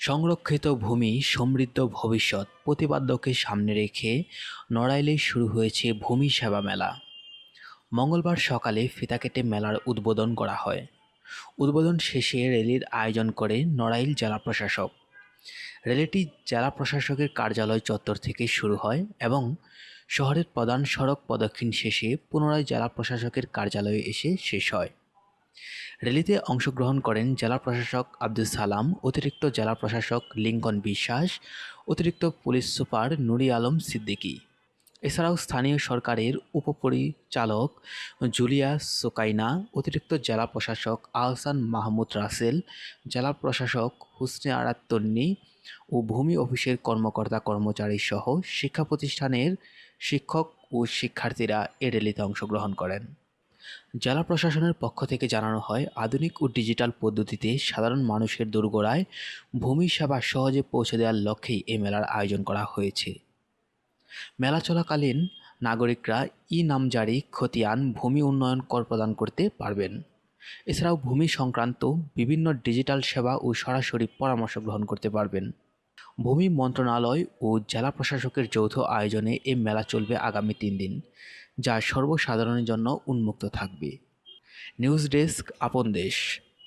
সংরক্ষিত ভূমি সমৃদ্ধ ভবিষ্যৎ প্রতিপাদ্যকে সামনে রেখে নড়াইলে শুরু হয়েছে ভূমি সেবা মেলা। মঙ্গলবার সকালে ফিতা কেটে মেলার উদ্বোধন করা হয়। উদ্বোধন শেষে র্যালির আয়োজন করে নড়াইল জেলা প্রশাসক। র্যালিটি জেলা প্রশাসকের কার্যালয় চত্বর থেকে শুরু হয় এবং শহরের প্রধান সড়ক প্রদক্ষিণ শেষে পুনরায় জেলা প্রশাসকের কার্যালয়ে এসে শেষ হয়। র্যালিতে অংশগ্রহণ করেন জেলা প্রশাসক আব্দুল সালাম, অতিরিক্ত জেলা প্রশাসক লিঙ্কন বিশ্বাস, অতিরিক্ত পুলিশ সুপার নুরি আলম সিদ্দিকী। এছাড়াও স্থানীয় সরকারের উপপরিচালক জুলিয়া সোকাইনা, অতিরিক্ত জেলা প্রশাসক আহসান মাহমুদ রাসেল, জেলা প্রশাসক হুসনে আরাত তন্নি ও ভূমি অফিসের কর্মকর্তা কর্মচারী সহ শিক্ষা প্রতিষ্ঠানের শিক্ষক ও শিক্ষার্থীরা এ র্যালিতে অংশগ্রহণ করেন। জেলা প্রশাসনের পক্ষ থেকে জানানো হয়, আধুনিক ও ডিজিটাল পদ্ধতিতে সাধারণ মানুষের দোরগোড়ায় ভূমি সেবা সহজে পৌঁছে দেওয়ার লক্ষ্যেই এই মেলার আয়োজন করা হয়েছে। মেলা চলাকালীন নাগরিকরা নামজারি, খতিয়ান, ভূমি উন্নয়ন কর প্রদান করতে পারবেন। এছাড়াও ভূমি সংক্রান্ত বিভিন্ন ডিজিটাল সেবা ও সরাসরি পরামর্শ গ্রহণ করতে পারবেন। ভূমি মন্ত্রণালয় ও জেলা প্রশাসকের যৌথ আয়োজনে এই মেলা চলবে আগামী 3 দিন, যা সর্বসাধারণের জন্য উন্মুক্ত থাকবে। নিউজ ডেস্ক, আপন দেশ।